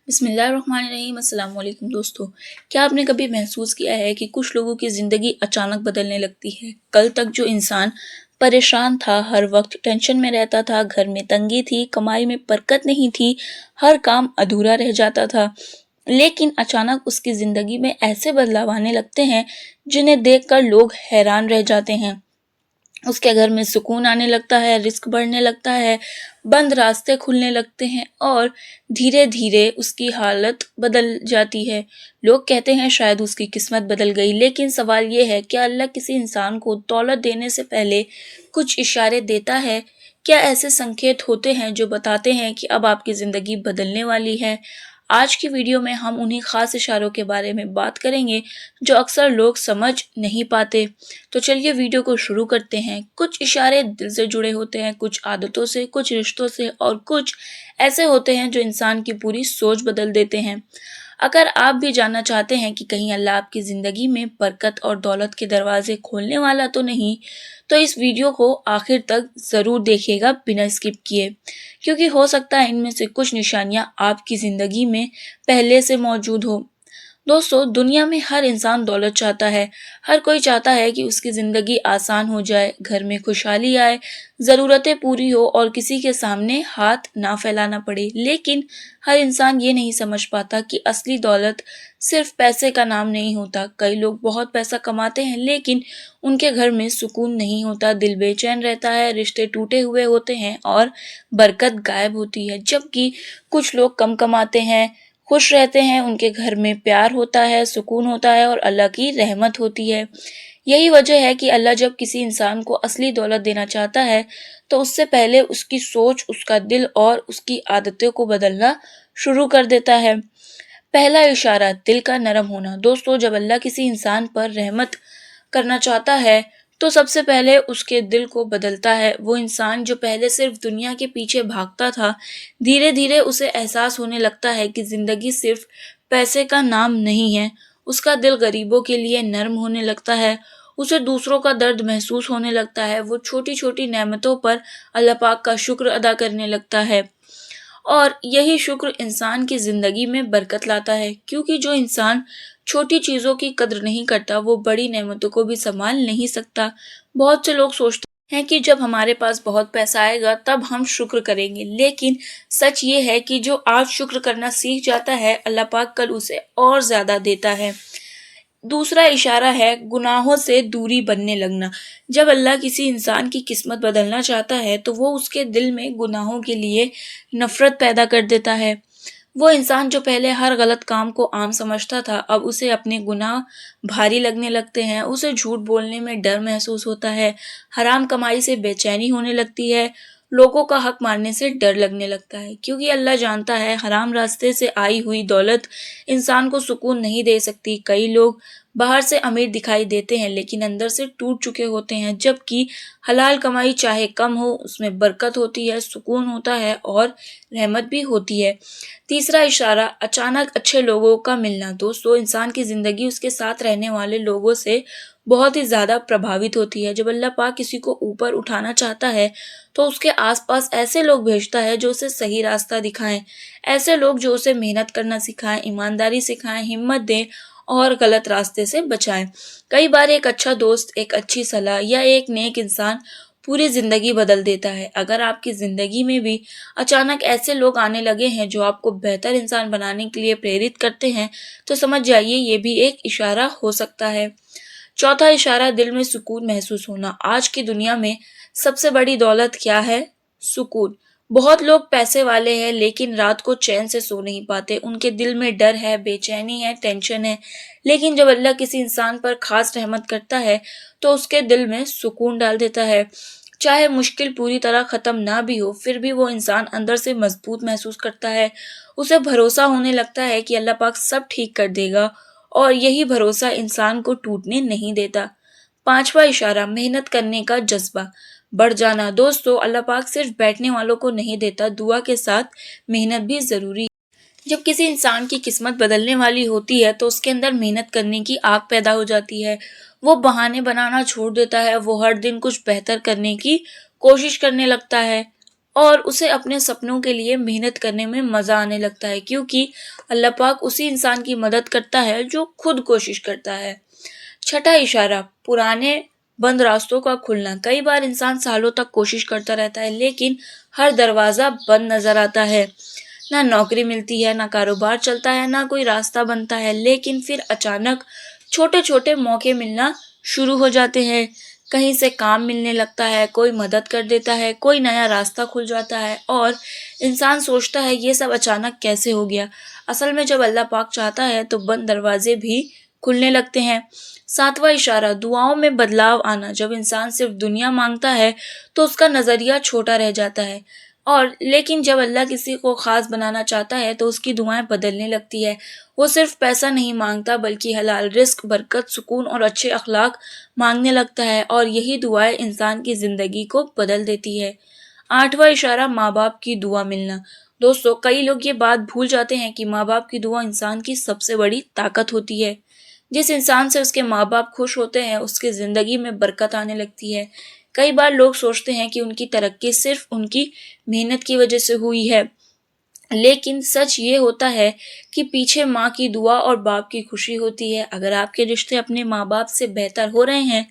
بسم اللہ الرحمن الرحیم۔ السلام علیکم دوستو، کیا آپ نے کبھی محسوس کیا ہے کہ کچھ لوگوں کی زندگی اچانک بدلنے لگتی ہے؟ کل تک جو انسان پریشان تھا، ہر وقت ٹینشن میں رہتا تھا، گھر میں تنگی تھی، کمائی میں برکت نہیں تھی، ہر کام ادھورا رہ جاتا تھا، لیکن اچانک اس کی زندگی میں ایسے بدلاؤ آنے لگتے ہیں جنہیں دیکھ کر لوگ حیران رہ جاتے ہیں۔ اس کے گھر میں سکون آنے لگتا ہے، رزق بڑھنے لگتا ہے، بند راستے کھلنے لگتے ہیں اور دھیرے دھیرے اس کی حالت بدل جاتی ہے۔ لوگ کہتے ہیں شاید اس کی قسمت بدل گئی، لیکن سوال یہ ہے، کیا اللہ کسی انسان کو دولت دینے سے پہلے کچھ اشارے دیتا ہے؟ کیا ایسے سنکیت ہوتے ہیں جو بتاتے ہیں کہ اب آپ کی زندگی بدلنے والی ہے؟ آج کی ویڈیو میں ہم انہی خاص اشاروں کے بارے میں بات کریں گے جو اکثر لوگ سمجھ نہیں پاتے۔ تو چلیے ویڈیو کو شروع کرتے ہیں۔ کچھ اشارے دل سے جڑے ہوتے ہیں، کچھ عادتوں سے، کچھ رشتوں سے اور کچھ ایسے ہوتے ہیں جو انسان کی پوری سوچ بدل دیتے ہیں۔ اگر آپ بھی جاننا چاہتے ہیں کہ کہیں اللہ آپ کی زندگی میں برکت اور دولت کے دروازے کھولنے والا تو نہیں، تو اس ویڈیو کو آخر تک ضرور دیکھیے گا بنا اسکپ کیے، کیونکہ ہو سکتا ہے ان میں سے کچھ نشانیاں آپ کی زندگی میں پہلے سے موجود ہو۔ دوستو، دنیا میں ہر انسان دولت چاہتا ہے، ہر کوئی چاہتا ہے کہ اس کی زندگی آسان ہو جائے، گھر میں خوشحالی آئے، ضرورتیں پوری ہو اور کسی کے سامنے ہاتھ نہ پھیلانا پڑے، لیکن ہر انسان یہ نہیں سمجھ پاتا کہ اصلی دولت صرف پیسے کا نام نہیں ہوتا۔ کئی لوگ بہت پیسہ کماتے ہیں لیکن ان کے گھر میں سکون نہیں ہوتا، دل بے چین رہتا ہے، رشتے ٹوٹے ہوئے ہوتے ہیں اور برکت غائب ہوتی ہے، جبکہ کچھ لوگ کم کماتے ہیں، خوش رہتے ہیں، ان کے گھر میں پیار ہوتا ہے، سکون ہوتا ہے اور اللہ کی رحمت ہوتی ہے۔ یہی وجہ ہے کہ اللہ جب کسی انسان کو اصلی دولت دینا چاہتا ہے تو اس سے پہلے اس کی سوچ، اس کا دل اور اس کی عادتوں کو بدلنا شروع کر دیتا ہے۔ پہلا اشارہ، دل کا نرم ہونا۔ دوستو، جب اللہ کسی انسان پر رحمت کرنا چاہتا ہے تو سب سے پہلے اس کے دل کو بدلتا ہے۔ وہ انسان جو پہلے صرف دنیا کے پیچھے بھاگتا تھا، دھیرے دھیرے اسے احساس ہونے لگتا ہے کہ زندگی صرف پیسے کا نام نہیں ہے۔ اس کا دل غریبوں کے لیے نرم ہونے لگتا ہے، اسے دوسروں کا درد محسوس ہونے لگتا ہے، وہ چھوٹی چھوٹی نعمتوں پر اللہ پاک کا شکر ادا کرنے لگتا ہے، اور یہی شکر انسان کی زندگی میں برکت لاتا ہے، کیونکہ جو انسان چھوٹی چیزوں کی قدر نہیں کرتا وہ بڑی نعمتوں کو بھی سنبھال نہیں سکتا۔ بہت سے لوگ سوچتے ہیں کہ جب ہمارے پاس بہت پیسہ آئے گا تب ہم شکر کریں گے، لیکن سچ یہ ہے کہ جو آج شکر کرنا سیکھ جاتا ہے، اللہ پاک کل اسے اور زیادہ دیتا ہے۔ دوسرا اشارہ ہے گناہوں سے دوری بننے لگنا۔ جب اللہ کسی انسان کی قسمت بدلنا چاہتا ہے تو وہ اس کے دل میں گناہوں کے لیے نفرت پیدا کر دیتا ہے۔ وہ انسان جو پہلے ہر غلط کام کو عام سمجھتا تھا، اب اسے اپنے گناہ بھاری لگنے لگتے ہیں، اسے جھوٹ بولنے میں ڈر محسوس ہوتا ہے، حرام کمائی سے بے چینی ہونے لگتی ہے، لوگوں کا حق مارنے سے ڈر لگنے لگتا ہے، کیونکہ اللہ جانتا ہے حرام راستے سے آئی ہوئی دولت انسان کو سکون نہیں دے سکتی۔ کئی لوگ باہر سے امیر دکھائی دیتے ہیں لیکن اندر سے ٹوٹ چکے ہوتے ہیں، جبکہ حلال کمائی چاہے کم ہو، اس میں برکت ہوتی ہے، سکون ہوتا ہے اور رحمت بھی ہوتی ہے۔ تیسرا اشارہ، اچانک اچھے لوگوں کا ملنا۔ دوستو، انسان کی زندگی اس کے ساتھ رہنے والے لوگوں سے بہت ہی زیادہ پربھاوت ہوتی ہے۔ جب اللہ پاک کسی کو اوپر اٹھانا چاہتا ہے تو اس کے آس پاس ایسے لوگ بھیجتا ہے جو اسے صحیح راستہ دکھائیں، ایسے لوگ جو اسے محنت کرنا سکھائیں، ایمانداری سکھائیں، ہمت دیں اور غلط راستے سے بچائیں۔ کئی بار ایک اچھا دوست، ایک اچھی صلاح یا ایک نیک انسان پوری زندگی بدل دیتا ہے۔ اگر آپ کی زندگی میں بھی اچانک ایسے لوگ آنے لگے ہیں جو آپ کو بہتر انسان بنانے کے لیے پریرت کرتے ہیں تو سمجھ جائیے یہ بھی ایک اشارہ ہو سکتا ہے۔ چوتھا اشارہ، دل میں سکون محسوس ہونا۔ آج کی دنیا میں سب سے بڑی دولت کیا ہے؟ سکون۔ بہت لوگ پیسے والے ہیں لیکن رات کو چین سے سو نہیں پاتے، ان کے دل میں ڈر ہے، بے چینی ہے، ٹینشن ہے، لیکن جب اللہ کسی انسان پر خاص رحمت کرتا ہے تو اس کے دل میں سکون ڈال دیتا ہے۔ چاہے مشکل پوری طرح ختم نہ بھی ہو، پھر بھی وہ انسان اندر سے مضبوط محسوس کرتا ہے، اسے بھروسہ ہونے لگتا ہے کہ اللہ پاک سب ٹھیک کر دے گا، اور یہی بھروسہ انسان کو ٹوٹنے نہیں دیتا۔ پانچواں اشارہ، محنت کرنے کا جذبہ بڑھ جانا۔ دوستو، اللہ پاک صرف بیٹھنے والوں کو نہیں دیتا، دعا کے ساتھ محنت بھی ضروری ہے۔ جب کسی انسان کی قسمت بدلنے والی ہوتی ہے تو اس کے اندر محنت کرنے کی آگ پیدا ہو جاتی ہے، وہ بہانے بنانا چھوڑ دیتا ہے، وہ ہر دن کچھ بہتر کرنے کی کوشش کرنے لگتا ہے اور اسے اپنے سپنوں کے لیے محنت کرنے میں مزہ آنے لگتا ہے، کیونکہ اللہ پاک اسی انسان کی مدد کرتا ہے جو خود کوشش کرتا ہے۔ چھٹا اشارہ، پرانے بند راستوں کا کھلنا۔ کئی بار انسان سالوں تک کوشش کرتا رہتا ہے لیکن ہر دروازہ بند نظر آتا ہے، نہ نوکری ملتی ہے، نہ کاروبار چلتا ہے، نہ کوئی راستہ بنتا ہے، لیکن پھر اچانک چھوٹے چھوٹے موقع ملنا شروع ہو جاتے ہیں۔ کہیں سے کام ملنے لگتا ہے، کوئی مدد کر دیتا ہے، کوئی نیا راستہ کھل جاتا ہے اور انسان سوچتا ہے یہ سب اچانک کیسے ہو گیا۔ اصل میں جب اللہ پاک چاہتا ہے تو بند دروازے بھی کھلنے لگتے ہیں۔ ساتواں اشارہ، دعاؤں میں بدلاؤ آنا۔ جب انسان صرف دنیا مانگتا ہے تو اس کا نظریہ چھوٹا رہ جاتا ہے، لیکن جب اللہ کسی کو خاص بنانا چاہتا ہے تو اس کی دعائیں بدلنے لگتی ہے۔ وہ صرف پیسہ نہیں مانگتا بلکہ حلال رزق، برکت، سکون اور اچھے اخلاق مانگنے لگتا ہے، اور یہی دعائیں انسان کی زندگی کو بدل دیتی ہے۔ آٹھواں اشارہ، ماں باپ کی دعا ملنا۔ دوستو، کئی لوگ یہ بات بھول جاتے ہیں کہ ماں باپ کی دعا انسان کی سب سے بڑی طاقت ہوتی ہے۔ جس انسان سے اس کے ماں باپ خوش ہوتے ہیں اس کی زندگی میں برکت آنے لگتی ہے۔ کئی بار لوگ سوچتے ہیں کہ ان کی ترقی صرف ان کی محنت کی وجہ سے ہوئی ہے، لیکن سچ یہ ہوتا ہے کہ پیچھے ماں کی دعا اور باپ کی خوشی ہوتی ہے۔ اگر آپ کے رشتے اپنے ماں باپ سے بہتر ہو رہے ہیں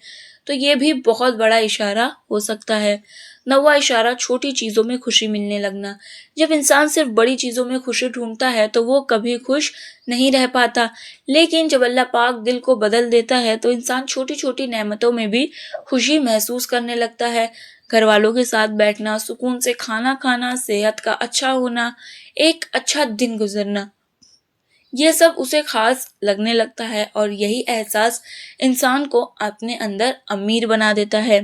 تو یہ بھی بہت بڑا اشارہ ہو سکتا ہے۔ نواں اشارہ، چھوٹی چیزوں میں خوشی ملنے لگنا۔ جب انسان صرف بڑی چیزوں میں خوشی ڈھونڈتا ہے تو وہ کبھی خوش نہیں رہ پاتا، لیکن جب اللہ پاک دل کو بدل دیتا ہے تو انسان چھوٹی چھوٹی نعمتوں میں بھی خوشی محسوس کرنے لگتا ہے۔ گھر والوں کے ساتھ بیٹھنا، سکون سے کھانا کھانا، صحت کا اچھا ہونا، ایک اچھا دن گزرنا، یہ سب اسے خاص لگنے لگتا ہے، اور یہی احساس انسان کو اپنے اندر امیر بنا دیتا ہے۔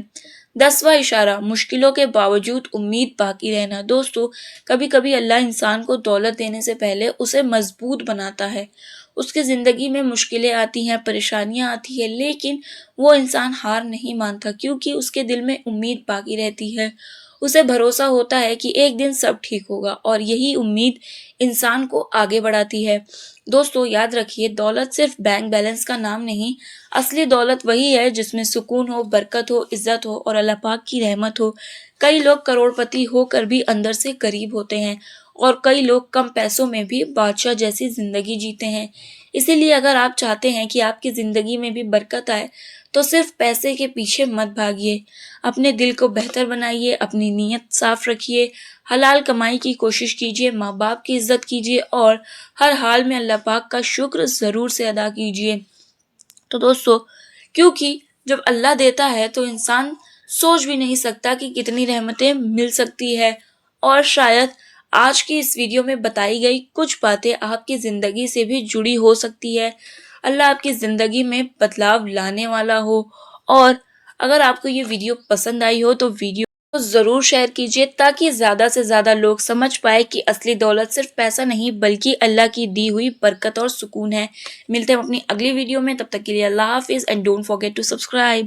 10واں اشارہ، مشکلوں کے باوجود امید باقی رہنا۔ دوستو، کبھی کبھی اللہ انسان کو دولت دینے سے پہلے اسے مضبوط بناتا ہے۔ اس کی زندگی میں مشکلیں آتی ہیں، پریشانیاں آتی ہیں، لیکن وہ انسان ہار نہیں مانتا کیونکہ اس کے دل میں امید باقی رہتی ہے۔ اسے بھروسہ ہوتا ہے کہ ایک دن سب ٹھیک ہوگا، اور یہی امید انسان کو آگے بڑھاتی ہے۔ دوستو، یاد رکھیے، دولت صرف بینک بیلنس کا نام نہیں، اصلی دولت وہی ہے جس میں سکون ہو، برکت ہو، عزت ہو اور اللہ پاک کی رحمت ہو۔ کئی لوگ کروڑ پتی ہو کر بھی اندر سے غریب ہوتے ہیں، اور کئی لوگ کم پیسوں میں بھی بادشاہ جیسی زندگی جیتے ہیں۔ اسی لیے اگر آپ چاہتے ہیں کہ آپ کی زندگی میں بھی برکت آئے تو صرف پیسے کے پیچھے مت بھاگیے، اپنے دل کو بہتر بنائیے، اپنی نیت صاف رکھیے، حلال کمائی کی کوشش کیجیے، ماں باپ کی عزت کیجیے، اور ہر حال میں اللہ پاک کا شکر ضرور سے ادا کیجیے۔ تو دوستو، کیونکہ جب اللہ دیتا ہے تو انسان سوچ بھی نہیں سکتا کہ کتنی رحمتیں مل سکتی ہے، اور شاید آج کی اس ویڈیو میں بتائی گئی کچھ باتیں آپ کی زندگی سے بھی جڑی ہو سکتی ہے۔ اللہ آپ کی زندگی میں بدلاؤ لانے والا ہو، اور اگر آپ کو یہ ویڈیو پسند آئی ہو تو ویڈیو کو ضرور شیئر کیجیے تاکہ زیادہ سے زیادہ لوگ سمجھ پائے کہ اصلی دولت صرف پیسہ نہیں بلکہ اللہ کی دی ہوئی برکت اور سکون ہے۔ ملتے ہیں اپنی اگلی ویڈیو میں، تب تک کے لیے اللہ حافظ، and don't forget to subscribe.